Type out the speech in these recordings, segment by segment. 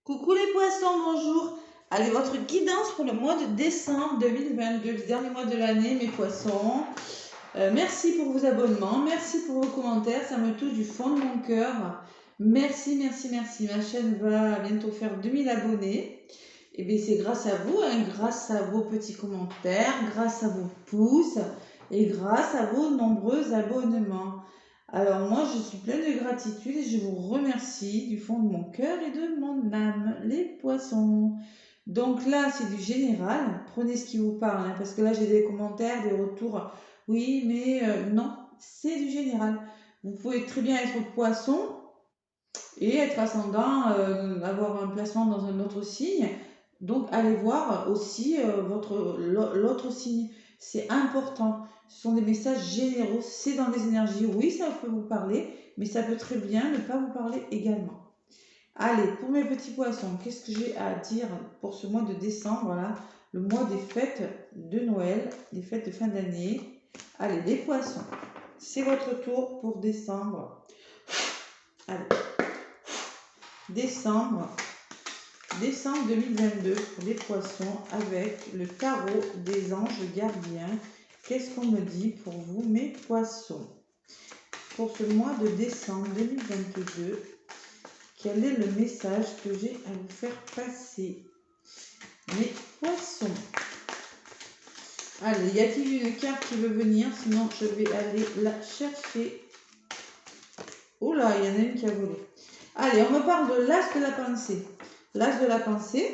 Coucou les poissons, bonjour. Allez, votre guidance pour le mois de décembre 2022, le dernier mois de l'année, mes poissons. Merci pour vos abonnements, merci pour vos commentaires, ça me touche du fond de mon cœur. Merci, merci, merci. Ma chaîne va bientôt faire 2000 abonnés. Et bien c'est grâce à vous, hein, grâce à vos petits commentaires, grâce à vos pouces et grâce à vos nombreux abonnements. Alors moi, je suis pleine de gratitude et je vous remercie du fond de mon cœur et de mon âme, les poissons. Donc là, c'est du général. Prenez ce qui vous parle, hein, parce que là, j'ai des commentaires, des retours. Oui, mais non, c'est du général. Vous pouvez très bien être poisson et être ascendant, avoir un placement dans un autre signe. Donc, allez voir aussi l'autre signe. C'est important. Ce sont des messages généraux. C'est dans les énergies. Oui, ça peut vous parler, mais ça peut très bien ne pas vous parler également. Allez, pour mes petits poissons, qu'est-ce que j'ai à dire pour ce mois de décembre, là, le mois des fêtes de Noël, des fêtes de fin d'année. Allez, les poissons, c'est votre tour pour décembre. Allez, décembre 2022 pour les poissons avec le tarot des anges gardiens. Qu'est-ce qu'on me dit pour vous, mes poissons? Pour ce mois de décembre 2022, quel est le message que j'ai à vous faire passer, mes poissons? Allez, y a-t-il une carte qui veut venir? Sinon, je vais aller la chercher. Oh là, il y en a une qui a volé. Allez, on me parle de l'as de la pensée. L'as de la pensée,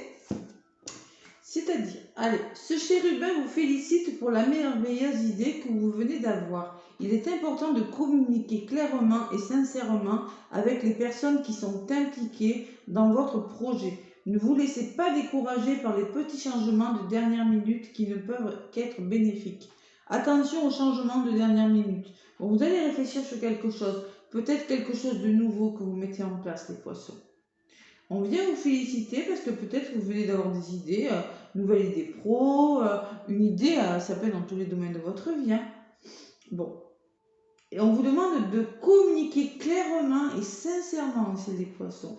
c'est-à-dire, allez, ce chérubin vous félicite pour la merveilleuse idée que vous venez d'avoir. Il est important de communiquer clairement et sincèrement avec les personnes qui sont impliquées dans votre projet. Ne vous laissez pas décourager par les petits changements de dernière minute qui ne peuvent qu'être bénéfiques. Attention aux changements de dernière minute. Bon, vous allez réfléchir sur quelque chose, peut-être quelque chose de nouveau que vous mettez en place, les poissons. On vient vous féliciter parce que peut-être vous venez d'avoir des idées, nouvelle idée pro, une idée, ça peut être dans tous les domaines de votre vie. Hein. Bon. Et on vous demande de communiquer clairement et sincèrement, c'est les poissons,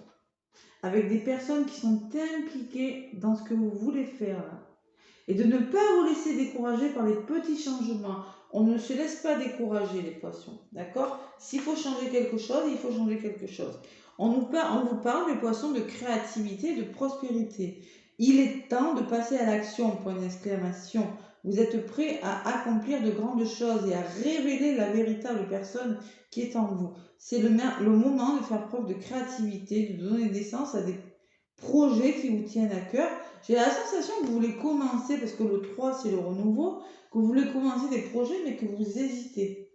avec des personnes qui sont impliquées dans ce que vous voulez faire. Là. Et de ne pas vous laisser décourager par les petits changements. On ne se laisse pas décourager, les poissons. D'accord? S'il faut changer quelque chose, il faut changer quelque chose. On vous parle, les poissons, de créativité, de prospérité. Il est temps de passer à l'action, point d'exclamation. Vous êtes prêts à accomplir de grandes choses et à révéler la véritable personne qui est en vous. C'est le moment de faire preuve de créativité, de donner naissance à des projets qui vous tiennent à cœur. J'ai la sensation que vous voulez commencer, parce que le 3 c'est le renouveau, que vous voulez commencer des projets mais que vous hésitez.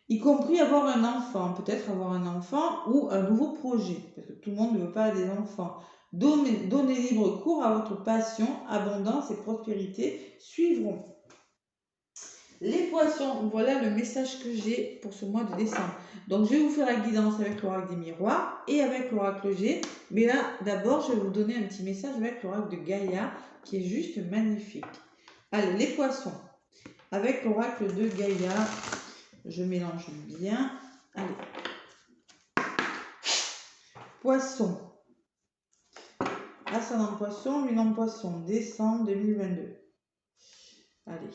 Y compris avoir un enfant, peut-être avoir un enfant ou un nouveau projet, parce que tout le monde ne veut pas des enfants. Donnez libre cours à votre passion, abondance et prospérité suivront. Les poissons, voilà le message que j'ai pour ce mois de décembre. Donc je vais vous faire la guidance avec l'oracle des miroirs et avec l'oracle G. Mais là, d'abord, je vais vous donner un petit message avec l'oracle de Gaïa qui est juste magnifique. Allez, les poissons, avec l'oracle de Gaïa, je mélange bien. Allez. Poisson. Ascendant poisson, lunan poisson, décembre 2022. Allez.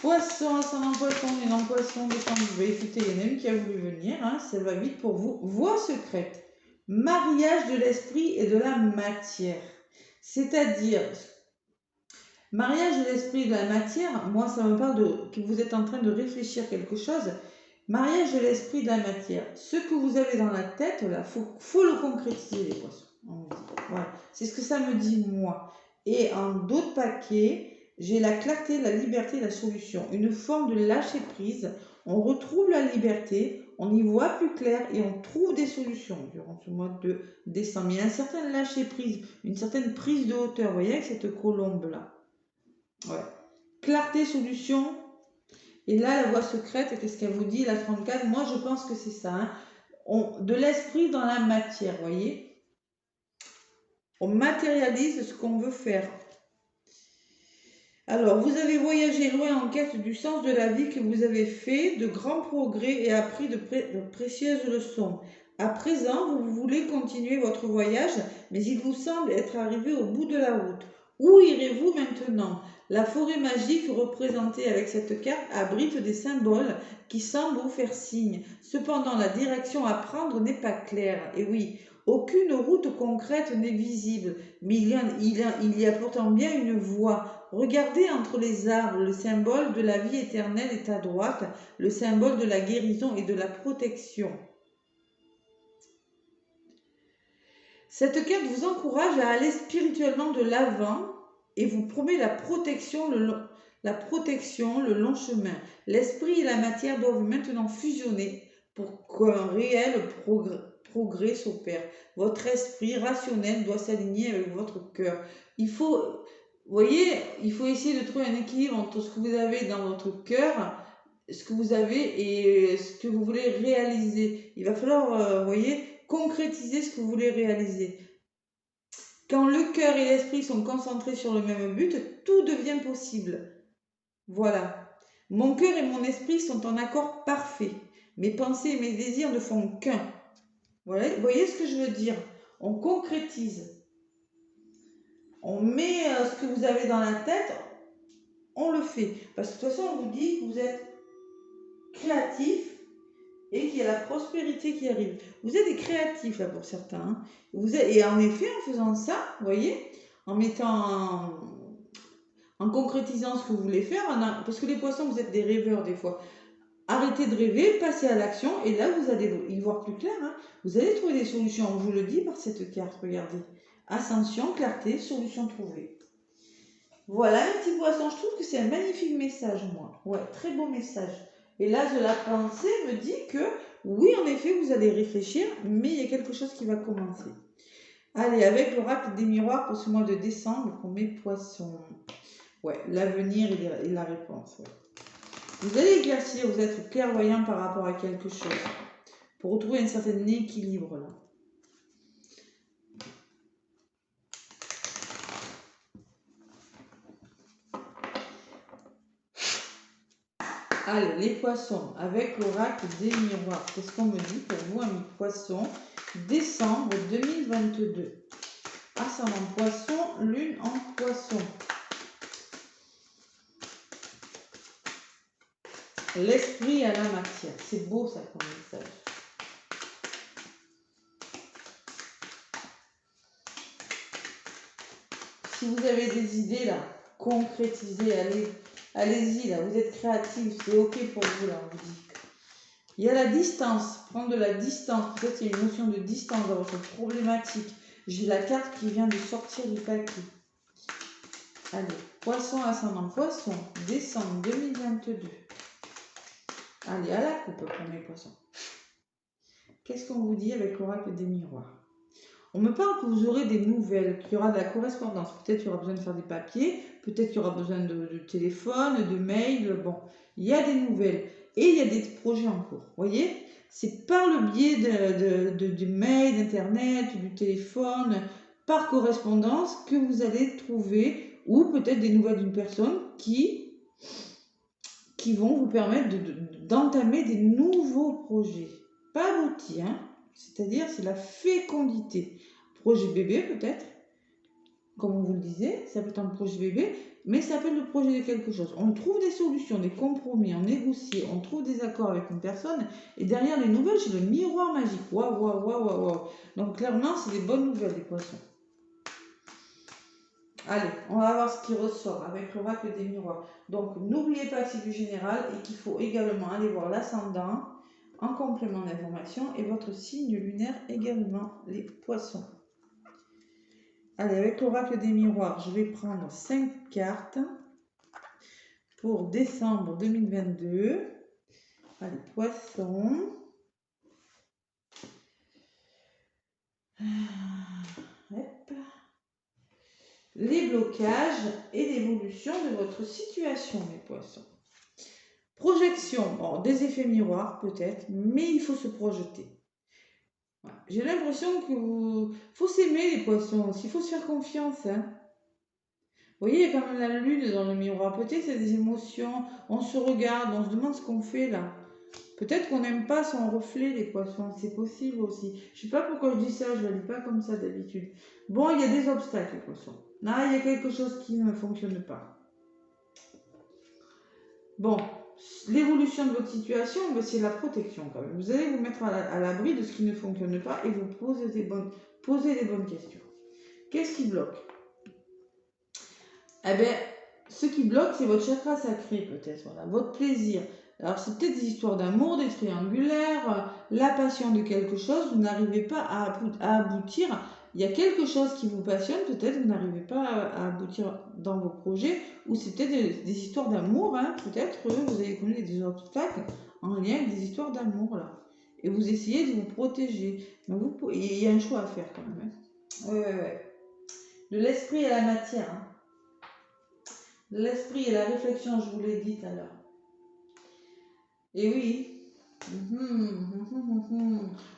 Poisson, ascendant poisson, lunan poisson, décembre. Écoutez, il y en a une qui a voulu venir, hein, ça va vite pour vous. Voie secrète. Mariage de l'esprit et de la matière. C'est-à-dire, mariage de l'esprit et de la matière, moi ça me parle que vous êtes en train de réfléchir quelque chose. Mariage de l'esprit et de la matière. Ce que vous avez dans la tête, là, faut le concrétiser, les poissons. Voilà. C'est ce que ça me dit, moi. Et en d'autres paquets, j'ai la clarté, la liberté, la solution. Une forme de lâcher prise. On retrouve la liberté, on y voit plus clair et on trouve des solutions durant ce mois de décembre. Il y a un certain lâcher prise, une certaine prise de hauteur. Vous voyez, avec cette colombe-là. Ouais. Clarté, solution. Et là, la voie secrète, qu'est-ce qu'elle vous dit, la 34? Moi, je pense que c'est ça. Hein. De l'esprit dans la matière, vous voyez. On matérialise ce qu'on veut faire. Alors, vous avez voyagé loin en quête du sens de la vie, que vous avez fait de grands progrès et appris de précieuses leçons. À présent, vous voulez continuer votre voyage, mais il vous semble être arrivé au bout de la route. Où irez-vous maintenant? La forêt magique représentée avec cette carte abrite des symboles qui semblent vous faire signe. Cependant, la direction à prendre n'est pas claire. Et oui, aucune route concrète n'est visible, mais il y a pourtant bien une voie. Regardez entre les arbres, le symbole de la vie éternelle est à droite, le symbole de la guérison et de la protection. Cette carte vous encourage à aller spirituellement de l'avant et vous promet la protection le long chemin. L'esprit et la matière doivent maintenant fusionner pour qu'un réel progrès s'opère. Votre esprit rationnel doit s'aligner avec votre cœur. Il faut essayer de trouver un équilibre entre ce que vous avez dans votre cœur, ce que vous avez et ce que vous voulez réaliser. Il va falloir, concrétiser ce que vous voulez réaliser. Quand le cœur et l'esprit sont concentrés sur le même but, tout devient possible. Voilà. Mon cœur et mon esprit sont en accord parfait. Mes pensées et mes désirs ne font qu'un. Voilà. Vous voyez ce que je veux dire? On concrétise. On met ce que vous avez dans la tête, on le fait. Parce que de toute façon, on vous dit que vous êtes créatif et qu'il y a la prospérité qui arrive. Vous êtes des créatifs là pour certains. Hein. Et en effet, en faisant ça, vous voyez, en concrétisant ce que vous voulez faire, parce que les poissons, vous êtes des rêveurs des fois. Arrêtez de rêver, passez à l'action et là, vous allez y voir plus clair. Hein. Vous allez trouver des solutions, on vous le dit par cette carte, regardez. Ascension, clarté, solution trouvée. Voilà un petit poisson, je trouve que c'est un magnifique message, moi. Ouais, très beau message. Et l'as de la pensée me dit que, oui, en effet, vous allez réfléchir, mais il y a quelque chose qui va commencer. Allez, avec l'oracle des miroirs pour ce mois de décembre, pour mes poissons. Ouais, l'avenir et la réponse. Ouais. Vous allez éclaircir, vous êtes clairvoyant par rapport à quelque chose, pour retrouver un certain équilibre là. Allez, les poissons, avec l'oracle des miroirs. Qu'est-ce qu'on me dit pour vous, amis poissons? Décembre 2022. Ascendant poisson, lune en poisson. L'esprit à la matière. C'est beau ça comme message. Si vous avez des idées là, concrétisez, allez-y là, vous êtes créatifs, c'est ok pour vous là, on vous dit. Il y a la distance, prendre de la distance, peut-être qu'il y a une notion de distance dans votre problématique. J'ai la carte qui vient de sortir du papier. Allez, poisson ascendant poisson, décembre 2022. Allez, à la coupe pour mes poissons. Qu'est-ce qu'on vous dit avec l'oracle des miroirs? On me parle que vous aurez des nouvelles, qu'il y aura de la correspondance. Peut-être qu'il y aura besoin de faire des papiers, peut-être qu'il y aura besoin de téléphone, de mail. Bon, il y a des nouvelles. Et il y a des projets en cours. Vous voyez? C'est par le biais du mail, d'internet, du téléphone, par correspondance que vous allez trouver, ou peut-être des nouvelles d'une personne qui vont vous permettre d'entamer des nouveaux projets. Pas aboutis, hein? C'est-à-dire c'est la fécondité. Projet bébé peut-être, comme on vous le disait, ça peut être un projet bébé, mais ça peut être le projet de quelque chose. On trouve des solutions, des compromis, on négocie, on trouve des accords avec une personne, et derrière les nouvelles, c'est le miroir magique. Waouh, waouh, waouh, waouh, waouh. Donc clairement, c'est des bonnes nouvelles, les poissons. Allez, on va voir ce qui ressort avec l'oracle des miroirs. Donc n'oubliez pas que c'est du général et qu'il faut également aller voir l'ascendant en complément d'information et votre signe lunaire également, les poissons. Allez, avec l'oracle des miroirs, je vais prendre 5 cartes pour décembre 2022. Allez, poissons. Hop. Les blocages et l'évolution de votre situation, mes poissons. Projection, bon, des effets miroirs peut-être, mais il faut se projeter. Voilà. J'ai l'impression que faut s'aimer les poissons, il faut se faire confiance. Hein. Vous voyez, il y a quand même la lune dans le miroir. Peut-être c'est des émotions, on se regarde, on se demande ce qu'on fait là. Peut-être qu'on n'aime pas son reflet, les poissons, c'est possible aussi. Je sais pas pourquoi je dis ça, je ne le lis pas comme ça d'habitude. Bon, il y a des obstacles, les poissons. Là, il y a quelque chose qui ne fonctionne pas. Bon, l'évolution de votre situation, ben, c'est la protection quand même. Vous allez vous mettre à l'abri de ce qui ne fonctionne pas et vous poser les bonnes questions. Qu'est-ce qui bloque? Eh bien, ce qui bloque, c'est votre chakra sacré peut-être, voilà, votre plaisir. Alors, c'est peut-être des histoires d'amour, des triangulaires, la passion de quelque chose, vous n'arrivez pas à aboutir. Il y a quelque chose qui vous passionne, peut-être vous n'arrivez pas à aboutir dans vos projets, ou c'est peut-être des histoires d'amour, hein, peut-être que vous avez connu des obstacles en lien avec des histoires d'amour, là. Et vous essayez de vous protéger. Donc, il y a un choix à faire quand même. Hein. Ouais. De l'esprit à la matière. Hein. De l'esprit et la réflexion, je vous l'ai dit tout à l'heure. Et oui.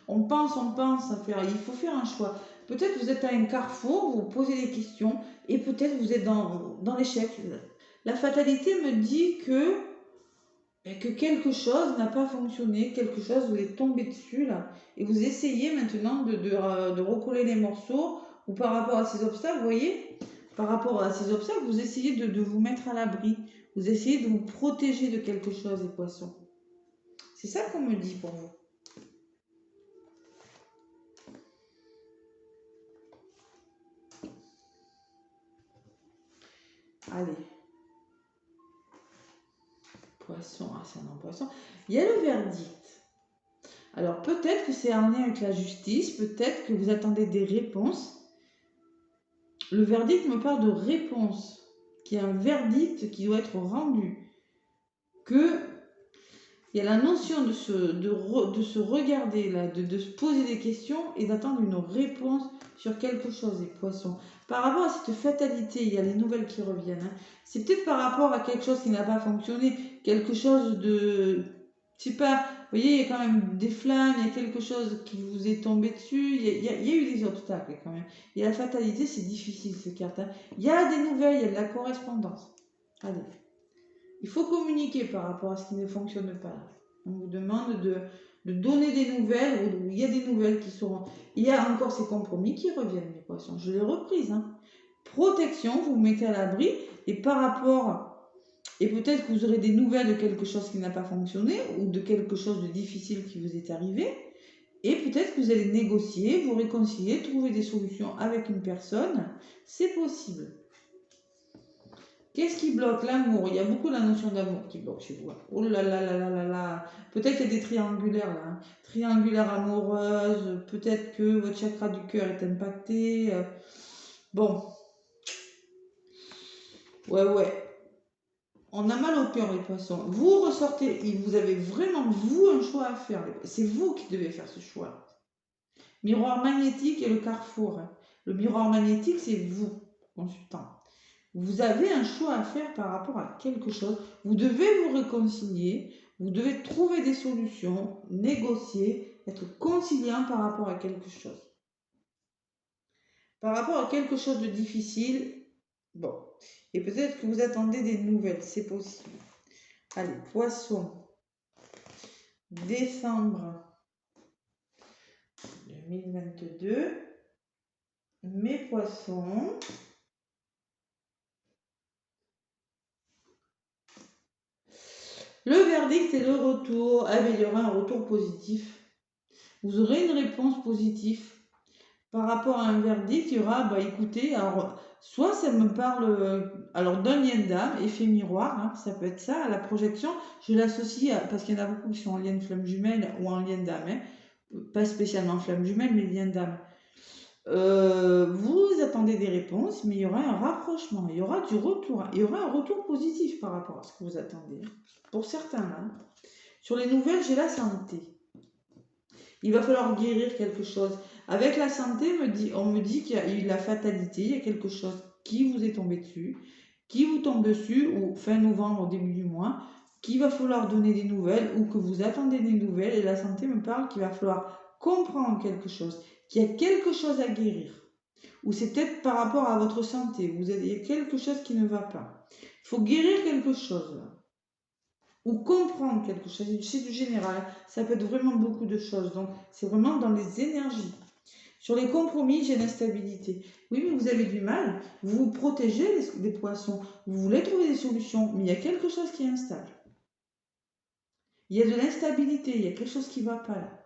On pense à faire. Il faut faire un choix. Peut-être vous êtes à un carrefour, vous posez des questions, et peut-être vous êtes dans l'échec. La fatalité me dit que quelque chose n'a pas fonctionné, quelque chose vous est tombé dessus là, et vous essayez maintenant de recoller les morceaux, ou par rapport à ces obstacles, vous voyez, par rapport à ces obstacles, vous essayez de vous mettre à l'abri, vous essayez de vous protéger de quelque chose, les poissons. C'est ça qu'on me dit pour vous. Allez. Poisson, ascendant poisson. Il y a le verdict. Alors peut-être que c'est en lien avec la justice, peut-être que vous attendez des réponses. Le verdict me parle de réponse, qu'il y a un verdict qui doit être rendu. Il y a la notion de se regarder, là, de se poser des questions et d'attendre une réponse sur quelque chose, les poissons. Par rapport à cette fatalité, il y a les nouvelles qui reviennent. Hein. C'est peut-être par rapport à quelque chose qui n'a pas fonctionné, quelque chose de... Je sais pas, vous voyez, il y a quand même des flammes, il y a quelque chose qui vous est tombé dessus, il y a eu des obstacles quand même. Et la fatalité, c'est difficile, ces cartes. Hein. Il y a des nouvelles, il y a de la correspondance. Allez. Il faut communiquer par rapport à ce qui ne fonctionne pas. On vous demande de donner des nouvelles, ou il y a des nouvelles qui seront... Il y a encore ces compromis qui reviennent, les poissons. Je l'ai reprise. Hein. Protection, vous vous mettez à l'abri, et par rapport... Et peut-être que vous aurez des nouvelles de quelque chose qui n'a pas fonctionné, ou de quelque chose de difficile qui vous est arrivé. Et peut-être que vous allez négocier, vous réconcilier, trouver des solutions avec une personne. C'est possible. Qu'est-ce qui bloque l'amour? Il y a beaucoup la notion d'amour qui bloque chez vous. Oh là là là là là là. Peut-être qu'il y a des triangulaires là. Hein. Triangulaires amoureuses. Peut-être que votre chakra du cœur est impacté. Bon. Ouais. On a mal au cœur les poissons. Vous ressortez. Vous avez vraiment, vous, un choix à faire. C'est vous qui devez faire ce choix. Miroir magnétique et le carrefour. Hein. Le miroir magnétique, c'est vous, consultant. Vous avez un choix à faire par rapport à quelque chose. Vous devez vous réconcilier, vous devez trouver des solutions, négocier, être conciliant par rapport à quelque chose. Par rapport à quelque chose de difficile, bon. Et peut-être que vous attendez des nouvelles, c'est possible. Allez, poisson. Décembre 2022. Mes poissons. Le verdict et le retour. Ah, mais il y aura un retour positif. Vous aurez une réponse positive. Par rapport à un verdict, il y aura, écoutez, alors, soit ça me parle alors d'un lien d'âme, effet miroir, hein, ça peut être ça, à la projection, je l'associe, parce qu'il y en a beaucoup qui sont en lien de flamme jumelle ou en lien d'âme, hein, pas spécialement flamme jumelle, mais lien d'âme. Vous attendez des réponses, mais il y aura un rapprochement, il y aura du retour, il y aura un retour positif par rapport à ce que vous attendez. Pour certains, là. Sur les nouvelles, j'ai la santé. Il va falloir guérir quelque chose. Avec la santé, on me dit qu'il y a eu la fatalité, il y a quelque chose qui vous est tombé dessus, qui vous tombe dessus, ou fin novembre, au début du mois, qu'il va falloir donner des nouvelles, ou que vous attendez des nouvelles, et la santé me parle qu'il va falloir comprendre quelque chose, qu'il y a quelque chose à guérir. Ou c'est peut-être par rapport à votre santé, il y a quelque chose qui ne va pas. Il faut guérir quelque chose. ou comprendre quelque chose. C'est du général, ça peut être vraiment beaucoup de choses. Donc, c'est vraiment dans les énergies. Sur les compromis, j'ai l'instabilité. Oui, mais vous avez du mal, vous vous protégez les poissons, vous voulez trouver des solutions, mais il y a quelque chose qui est instable. Il y a de l'instabilité, il y a quelque chose qui ne va pas là.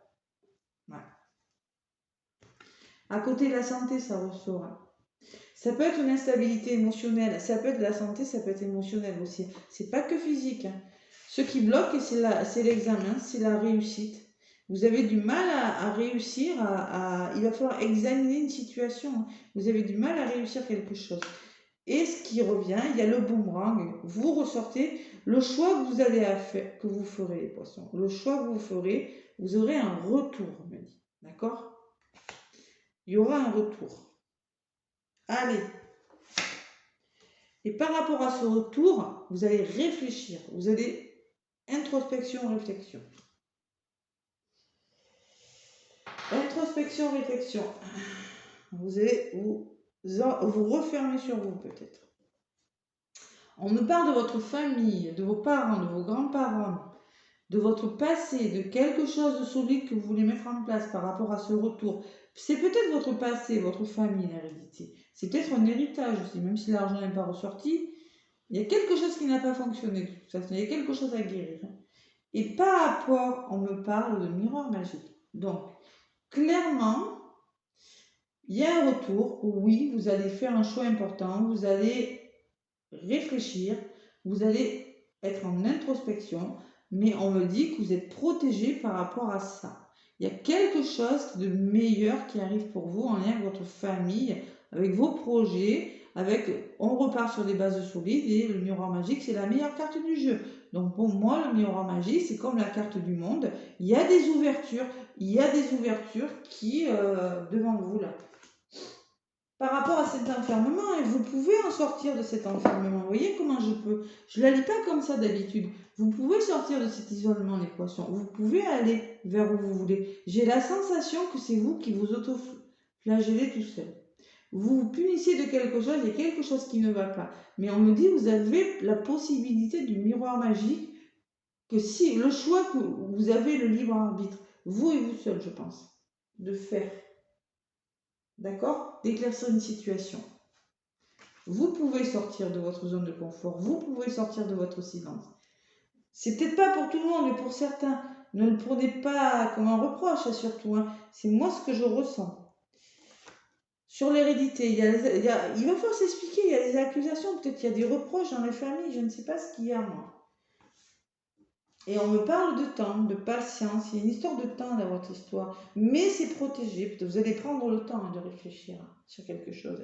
Ouais. À côté de la santé, ça ressort. Ça peut être une instabilité émotionnelle, ça peut être de la santé, ça peut être émotionnel aussi. C'est pas que physique. Ce qui bloque, c'est l'examen, c'est la réussite. Vous avez du mal à réussir, il va falloir examiner une situation. Vous avez du mal à réussir quelque chose. Et ce qui revient, il y a le boomerang. Vous ressortez le choix que vous allez faire, que vous ferez, les poissons. Le choix que vous ferez, vous aurez un retour, on me dit. D'accord? Il y aura un retour. Allez. Et par rapport à ce retour, vous allez réfléchir. Vous allez introspection, réflexion. Introspection, réflexion. Vous allez vous refermer sur vous peut-être. On me parle de votre famille, de vos parents, de vos grands-parents, de votre passé, de quelque chose de solide que vous voulez mettre en place par rapport à ce retour. C'est peut-être votre passé, votre famille, l'hérédité. C'est peut-être un héritage aussi, même si l'argent n'est pas ressorti. Il y a quelque chose qui n'a pas fonctionné de toute façon. Il y a quelque chose à guérir. Et par rapport, on me parle de miroir magique. Donc, clairement, il y a un retour. Oui, vous allez faire un choix important. Vous allez réfléchir. Vous allez être en introspection. Mais on me dit que vous êtes protégé par rapport à ça. Il y a quelque chose de meilleur qui arrive pour vous en lien avec votre famille, avec vos projets. On repart sur des bases solides et le miroir magique, c'est la meilleure carte du jeu. Donc pour moi, le miroir magique, c'est comme la carte du monde. Il y a des ouvertures qui, devant vous là. Par rapport à cet enfermement, et vous pouvez en sortir de cet enfermement. Vous voyez comment je peux? Je ne la lis pas comme ça d'habitude. Vous pouvez sortir de cet isolement, les poissons. Vous pouvez aller vers où vous voulez. J'ai la sensation que c'est vous qui vous auto-flagellez tout seul. Vous vous punissez de quelque chose, il y a quelque chose qui ne va pas. Mais on me dit, vous avez la possibilité du miroir magique, que si le choix que vous avez le libre arbitre, vous et vous seul, je pense, de faire. D'accord? D'éclaircir une situation. Vous pouvez sortir de votre zone de confort, vous pouvez sortir de votre silence. C'est peut-être pas pour tout le monde, mais pour certains. Ne le prenez pas comme un reproche, surtout. Hein. C'est moi ce que je ressens. Sur l'hérédité, il va falloir s'expliquer, il y a des accusations, peut-être il y a des reproches dans les familles, je ne sais pas ce qu'il y a moi. Et on me parle de temps, de patience, il y a une histoire de temps dans votre histoire, mais c'est protégé, peut-être vous allez prendre le temps de réfléchir sur quelque chose.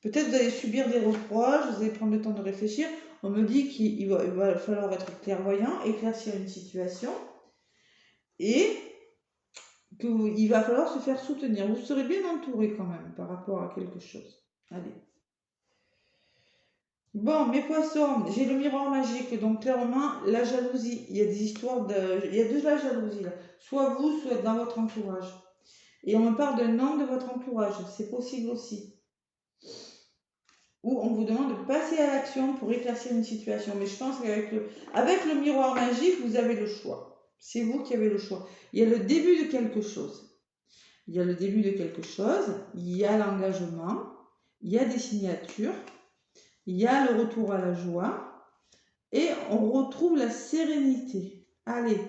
Peut-être vous allez subir des reproches, vous allez prendre le temps de réfléchir, on me dit qu'il va falloir être clairvoyant, éclaircir une situation, et qu'il va falloir se faire soutenir. Vous serez bien entouré quand même par rapport à quelque chose. Allez. Bon, mes poissons, j'ai le miroir magique, donc clairement, la jalousie. Il y a des histoires il y a de la jalousie là. Soit vous, soit dans votre entourage. Et on me parle d'un homme de votre entourage, c'est possible aussi. Ou on vous demande de passer à l'action pour éclaircir une situation. Mais je pense qu'avec le miroir magique, vous avez le choix. C'est vous qui avez le choix. Il y a le début de quelque chose. Il y a le début de quelque chose, il y a l'engagement, il y a des signatures, il y a le retour à la joie et on retrouve la sérénité. Allez,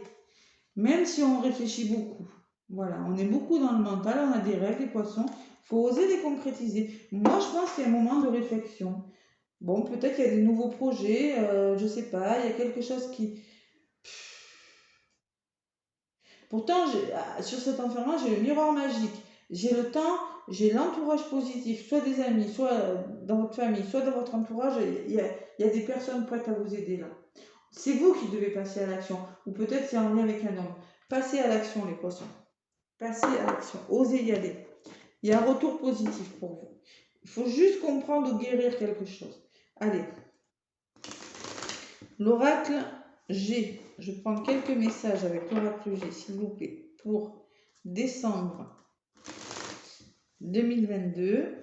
même si on réfléchit beaucoup, voilà, on est beaucoup dans le mental, on a des rêves, des poissons, il faut oser les concrétiser. Moi, je pense qu'il y a un moment de réflexion. Bon, peut-être qu'il y a des nouveaux projets, je ne sais pas, il y a quelque chose qui... Pourtant, sur cet enfermement, j'ai le miroir magique. J'ai le temps, j'ai l'entourage positif, soit des amis, soit dans votre famille, soit dans votre entourage, il y a des personnes prêtes à vous aider là. C'est vous qui devez passer à l'action, ou peut-être c'est en lien avec un homme. Passez à l'action les poissons. Passez à l'action, osez y aller. Il y a un retour positif pour vous. Il faut juste comprendre ou guérir quelque chose. Allez. L'oracle G. Je prends quelques messages avec l'oracle G, s'il vous plaît, pour décembre 2022.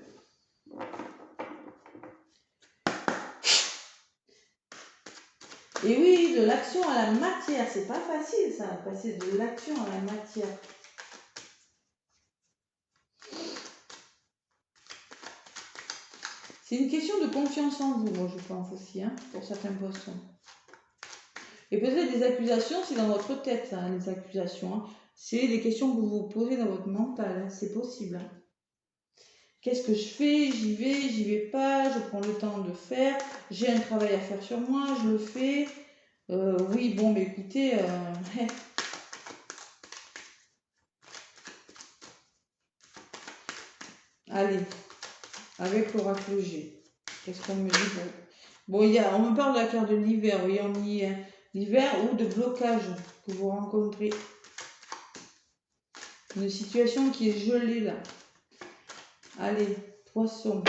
Et oui, de l'action à la matière. C'est pas facile ça, passer de l'action à la matière. C'est une question de confiance en vous, moi je pense aussi, hein, pour certains poissons. Et peut-être des accusations, c'est dans votre tête, ça, les accusations. Hein. C'est des questions que vous vous posez dans votre mental, hein, c'est possible. Hein. Qu'est-ce que je fais? J'y vais pas, je prends le temps de faire, j'ai un travail à faire sur moi, je le fais. Oui, bon, mais écoutez, allez, avec l'oracle G. Qu'est-ce qu'on me dit? Bon, on me parle de la carte de l'hiver, oui, on y est. L'hiver ou de blocage que vous rencontrez. Une situation qui est gelée là. Allez, poisson.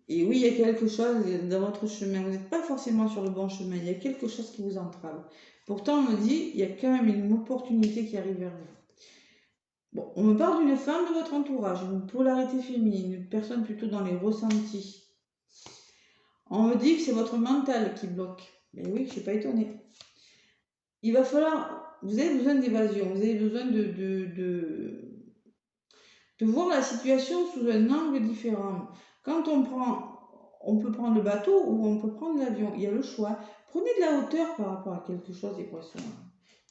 Et oui, il y a quelque chose dans votre chemin. Vous n'êtes pas forcément sur le bon chemin. Il y a quelque chose qui vous entrave. Pourtant, on me dit, il y a quand même une opportunité qui arrive vers vous. Bon, on me parle d'une femme de votre entourage, une polarité féminine, une personne plutôt dans les ressentis. On me dit que c'est votre mental qui bloque. Mais oui, je ne suis pas étonnée. Il va falloir, vous avez besoin d'évasion, vous avez besoin de voir la situation sous un angle différent. Quand on peut prendre le bateau ou on peut prendre l'avion, il y a le choix. Prenez de la hauteur par rapport à quelque chose, les poissons.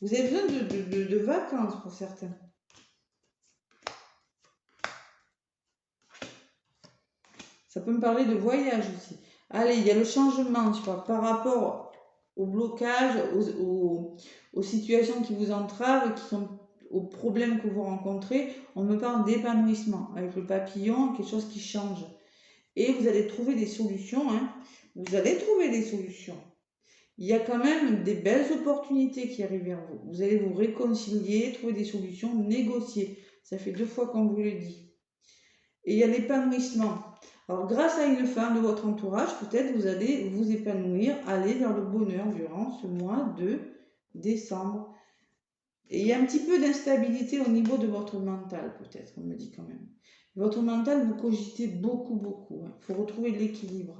Vous avez besoin de vacances pour certains. Ça peut me parler de voyage aussi. Allez, il y a le changement, je crois, par rapport au blocage, aux situations qui vous entravent, qui sont aux problèmes que vous rencontrez. On me parle d'épanouissement avec le papillon, quelque chose qui change. Et vous allez trouver des solutions. Hein. Vous allez trouver des solutions. Il y a quand même des belles opportunités qui arrivent vers vous. Vous allez vous réconcilier, trouver des solutions, négocier. Ça fait 2 fois qu'on vous le dit. Et il y a l'épanouissement. Alors, grâce à une femme de votre entourage, peut-être vous allez vous épanouir, aller vers le bonheur durant ce mois de décembre. Et il y a un petit peu d'instabilité au niveau de votre mental, peut-être, on me dit quand même. Votre mental, vous cogitez beaucoup, beaucoup. Il faut retrouver l'équilibre.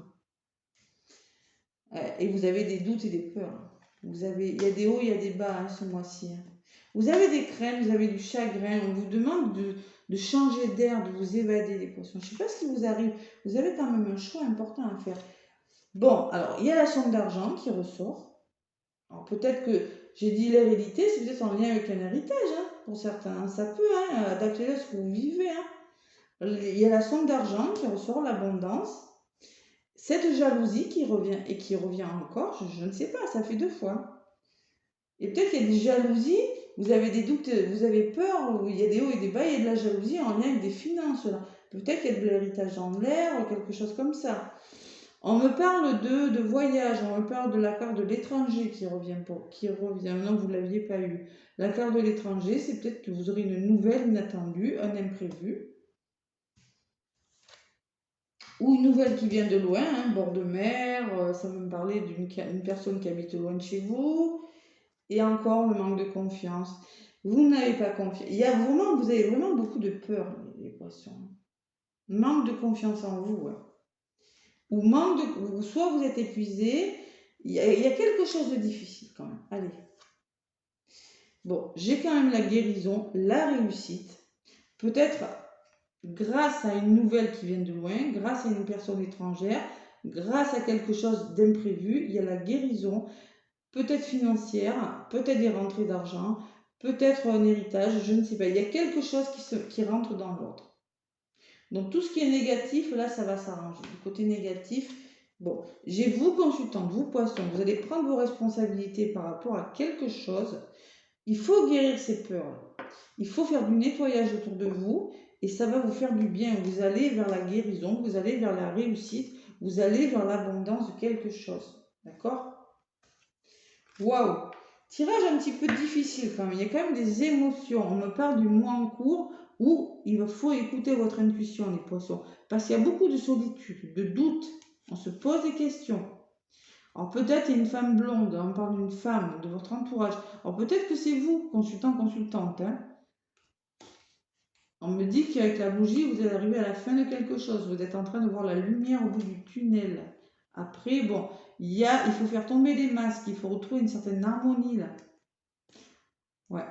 Et vous avez des doutes et des peurs. Il y a des hauts, il y a des bas ce mois-ci. Vous avez des craintes, vous avez du chagrin. On vous demande de changer d'air, de vous évader des poissons. Je ne sais pas ce qui vous arrive. Vous avez quand même un choix important à faire. Bon, alors, il y a la somme d'argent qui ressort. Alors, peut-être que j'ai dit l'hérédité, c'est peut-être en lien avec un héritage, hein, pour certains. Ça peut, hein, adapter à ce que vous vivez. Hein. Il y a la somme d'argent qui ressort, l'abondance. Cette jalousie qui revient et qui revient encore, je ne sais pas, ça fait 2 fois. Et peut-être qu'il y a des jalousies, vous avez des doutes, vous avez peur, il y a des hauts et des bas, il y a de la jalousie en lien avec des finances. Peut-être qu'il y a de l'héritage en l'air, quelque chose comme ça. On me parle de voyage, on me parle de la carte de l'étranger qui revient. Non, vous ne l'aviez pas eu. La carte de l'étranger, c'est peut-être que vous aurez une nouvelle inattendue, un imprévu. Ou une nouvelle qui vient de loin, hein, bord de mer, ça veut me parler d'une personne qui habite loin de chez vous. Et encore le manque de confiance. Vous n'avez pas confiance. Vous avez vraiment beaucoup de peur, les poissons. Manque de confiance en vous. Ouais. Ou soit vous êtes épuisé. Il y a quelque chose de difficile quand même. Allez. Bon, j'ai quand même la guérison, la réussite. Peut-être grâce à une nouvelle qui vient de loin, grâce à une personne étrangère, grâce à quelque chose d'imprévu, il y a la guérison, peut-être financière, peut-être des rentrées d'argent, peut-être un héritage, je ne sais pas. Il y a quelque chose qui rentre dans l'autre. Donc tout ce qui est négatif, là, ça va s'arranger. Du côté négatif, bon, j'ai vous consultante, vous poissons, vous allez prendre vos responsabilités par rapport à quelque chose. Il faut guérir ces peurs. Il faut faire du nettoyage autour de vous et ça va vous faire du bien. Vous allez vers la guérison, vous allez vers la réussite, vous allez vers l'abondance de quelque chose. D'accord ? Waouh! Tirage un petit peu difficile quand même. Il y a quand même des émotions. On me parle du mois en cours où il faut écouter votre intuition, les poissons. Parce qu'il y a beaucoup de solitude, de doute. On se pose des questions. Alors peut-être il y a une femme blonde, on parle d'une femme de votre entourage. Alors peut-être que c'est vous, consultant, consultante. Hein. On me dit qu'avec la bougie, vous allez arriver à la fin de quelque chose. Vous êtes en train de voir la lumière au bout du tunnel. Après, bon, il faut faire tomber les masques. Il faut retrouver une certaine harmonie, là. Ouais.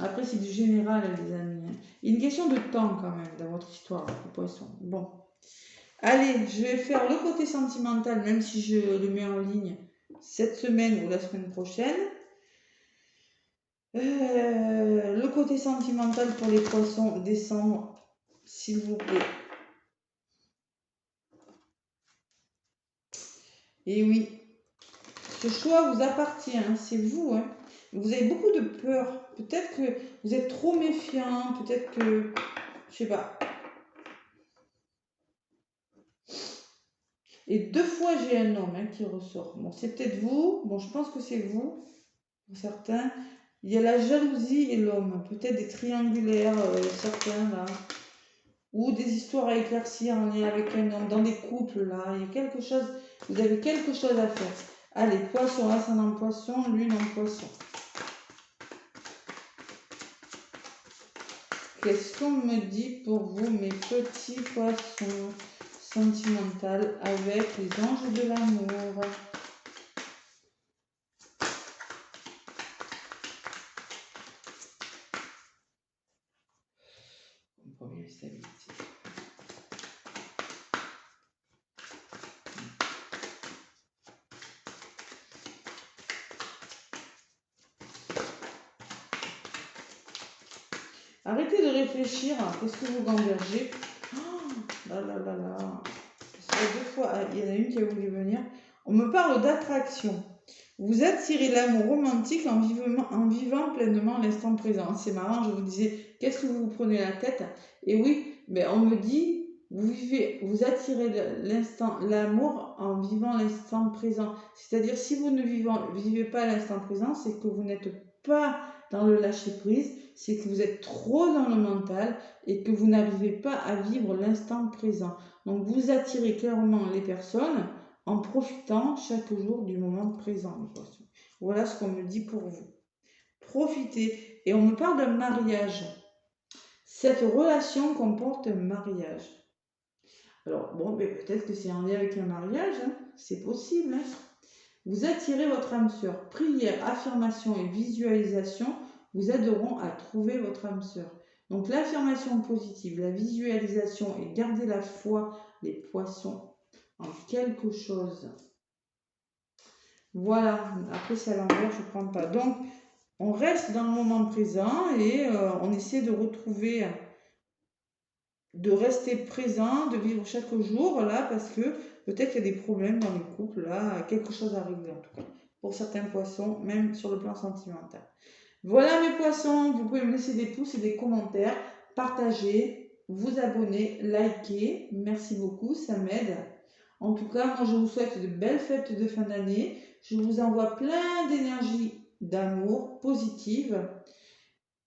Après, c'est du général, les amis. Il y a une question de temps, quand même, dans votre histoire, les poissons. Bon. Allez, je vais faire le côté sentimental, même si je le mets en ligne cette semaine ou la semaine prochaine. Le côté sentimental pour les poissons, décembre, s'il vous plaît. Et oui, ce choix vous appartient, hein, c'est vous. Hein. Vous avez beaucoup de peur. Peut-être que vous êtes trop méfiant, peut-être que, je sais pas. Et 2 fois, j'ai un homme qui ressort. Bon, c'est peut-être vous. Bon, je pense que c'est vous, pour certains. Il y a la jalousie et l'homme. Peut-être des triangulaires, certains, là. Ou des histoires à éclaircir en lien avec un homme. Dans des couples, là. Il y a quelque chose. Vous avez quelque chose à faire. Allez, poisson, ascendant poisson, lune en poisson. Qu'est-ce qu'on me dit pour vous, mes petits poissons sentimentaux avec les anges de l'amour? Première stabilité. Arrêtez de réfléchir. Qu'est-ce que vous gambergez? Oh, là là là là. Ça fait 2 fois. Il y en a une qui a voulu venir. On me parle d'attraction. Vous attirez l'amour romantique en vivant pleinement l'instant présent. C'est marrant, je vous disais, qu'est-ce que vous prenez la tête? Et oui, mais on me dit, vous attirez l'amour en vivant l'instant présent. C'est-à-dire, si vous ne vivez pas l'instant présent, c'est que vous n'êtes pas dans le lâcher-prise, c'est que vous êtes trop dans le mental et que vous n'arrivez pas à vivre l'instant présent. Donc, vous attirez clairement les personnes en profitant chaque jour du moment présent, les poissons. Voilà ce qu'on me dit pour vous. Profitez. Et on me parle d'un mariage. Cette relation comporte un mariage. Alors, bon, mais peut-être que c'est en lien avec un mariage, hein. C'est possible. Hein. Vous attirez votre âme sœur. Prière, affirmation et visualisation vous aideront à trouver votre âme sœur. Donc, l'affirmation positive, la visualisation et garder la foi, les poissons, en quelque chose. Voilà, après c'est à l'envers, je ne prends pas. Donc, on reste dans le moment présent et on essaie de retrouver, de rester présent, de vivre chaque jour, là, parce que peut-être qu'il y a des problèmes dans les couples, là, quelque chose à régler en tout cas, pour certains poissons, même sur le plan sentimental. Voilà mes poissons, vous pouvez me laisser des pouces et des commentaires, partager, vous abonner, liker, merci beaucoup, ça m'aide. En tout cas, moi je vous souhaite de belles fêtes de fin d'année. Je vous envoie plein d'énergie, d'amour, positive.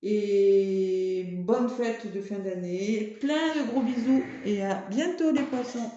Et bonne fête de fin d'année. Plein de gros bisous et à bientôt les poissons.